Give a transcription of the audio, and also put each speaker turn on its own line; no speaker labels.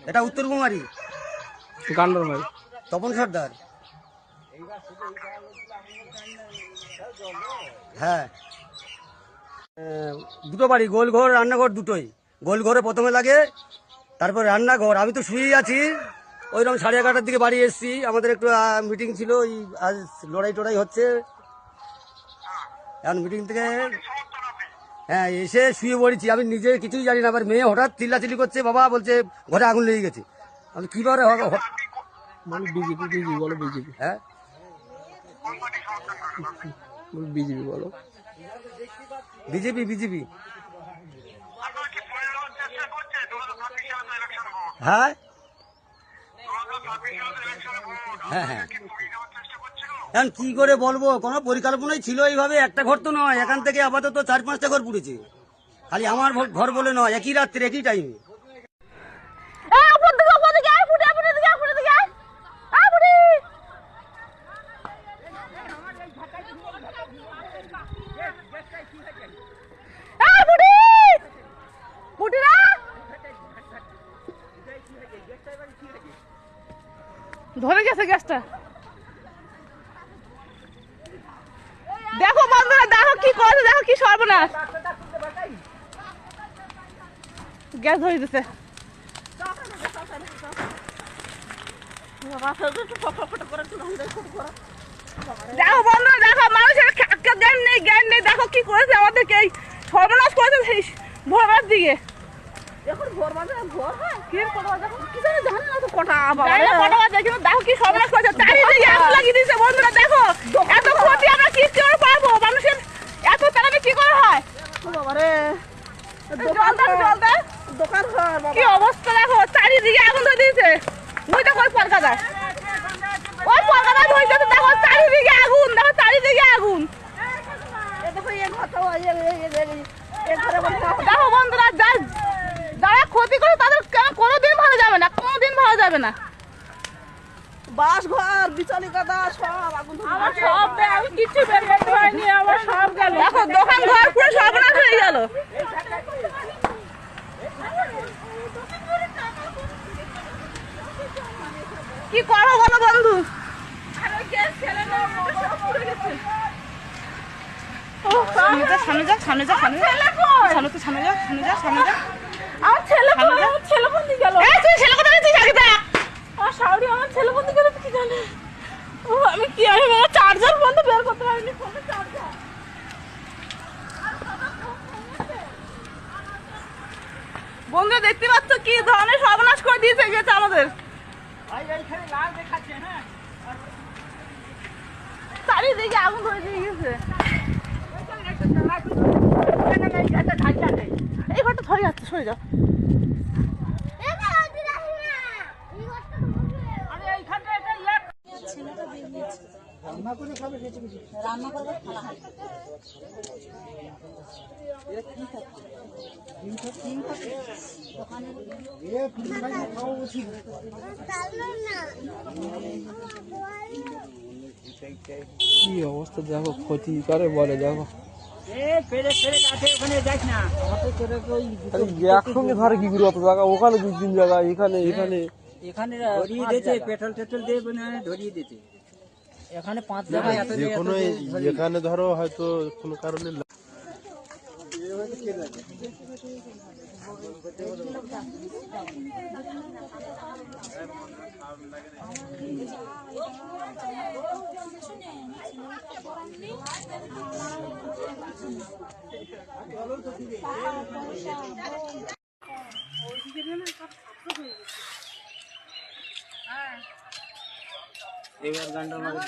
এটা উত্তর কুমারী
গান্ডারমারি
তপন সর্দার। হ্যাঁ, দুটো বাড়ি, গোলঘর রান্নাঘর দুটোই। গোলঘরে প্রথমে লাগে, তারপর রান্নাঘর। আমি তো শুয়েই আছি, ওইরকম 11:30টার দিকে বাড়ি এসেছি। আমাদের একটু মিটিং ছিল, ওই আজ লড়াই টড়াই হচ্ছে। এখন মিটিং থেকে হ্যাঁ এসে শুয়ে পড়েছি। আমি নিজে কিছুই জানি না, আবার মেয়ে হঠাৎ চিল্লাচিল্লি করছে, বাবা বলছে ঘরে আগুন লেগে গেছে। আমি কীভাবে
বলো বিজেপি, বিজেপি বলো, বিজেপি।
হ্যাঁ
বিজেপি বলো,
বিজেপি বিজেপি। হ্যাঁ হ্যাঁ হ্যাঁ, এখন কি করে বলবো, কোনো পরিকল্পনাই ছিল এইভাবে? একটা ঘর তো নয়, এখান থেকে আপাতত 4-5টা ঘর পুড়েছে। খালি আমার ঘর বলে নয়, একই রাত্রে একই টাইমে।
ধরে গেছে গ্যাসটা। দেখো বন্ধুরা, দেখো কি করেছে, দেখো কি সর্বনাশ। গ্যাস ধরে দিছে। দেখো বন্ধুরা, দেখো মানুষের জ্ঞান নেই, জ্ঞান নেই। দেখো কি করেছে আমাদেরকে, এই সর্বনাশ করেছে সেই ভোরবার দিকে। এখন ভোর বাজে, ভোর হয় কি কটা বাজে কি জানি, জানি না তো কটা বাজে, কিন্তু দেখো কি সর্বনাশ করেছে, চারিদিকে আগুন লাগিয়ে দিয়েছে। বন্ধুরা দেখো, এত ক্ষতি আমরা কি করে পারবো? মানুষের এত তাড়াতাড়ি কি করে হয়? বাবারে, দোকান কি অবস্থা দেখো, চারিদিকে আগুন ধরে দিয়েছে। ওই দেখো ওই কলকাতায়, ওই কলকাতায় ধরেছে, দেখো চারিদিকে আগুন, দেখো চারিদিকে আগুন। দেখো বন্ধুরা, যারা ক্ষতি করে তাদের কোনোদিন ভালো যাবে না, কোনোদিন ভালো যাবে না। বাস ঘর বিচলি কাদা সব আগুন, আমার সব, আমি কিছু বের করতে পারিনি, আমার সব গেল। দেখো দোকান ঘর পুরো সর্বনাশ হয়ে গেল। কি করো বলো বন্ধু? সামনে যা, সামনে যা, সামনে যা, সামনে তো সামনে যা, সামনে যা, সামনে যা। আমার ছেলে, আমার ছেলে বন্দি গেল। তুই ছেলে কোথায় তুই জানিস? আমার শাওরি, আমার ছেলে বন্দি গেল, তুই কি জানিস? ও আমি কি, আমি চার্জার বন্ধ বের করতে পারিনি, ফোনের চার্জার। বন্ধুরা দেখতে পাচ্ছ কি ধরনের সর্বনাশ করে দিয়েছে গেছে আমাদের। চারিদিকে আগুন ধরে দিয়ে গেছে। এই ঘরটা ধরে যাচ্ছে, সরে যাও।
রান্না করে খাবে, রান্না করবে, খাওয়া হয়।
কি অবস্থা দেখো, ক্ষতি করে বলে দেখো। একসঙ্গে ধরে কি করে অত জায়গা, ওখানে 2-3 জায়গা, এখানে এখানে
এখানে ধরিয়ে দিয়েছে, পেট্রোল টেট্রোল দিয়ে ধরিয়ে দিয়েছে। এখানে 5 জায়গায়
এখানে ধরো হয়তো কোনো কারণে
এবার গান্ডার মারা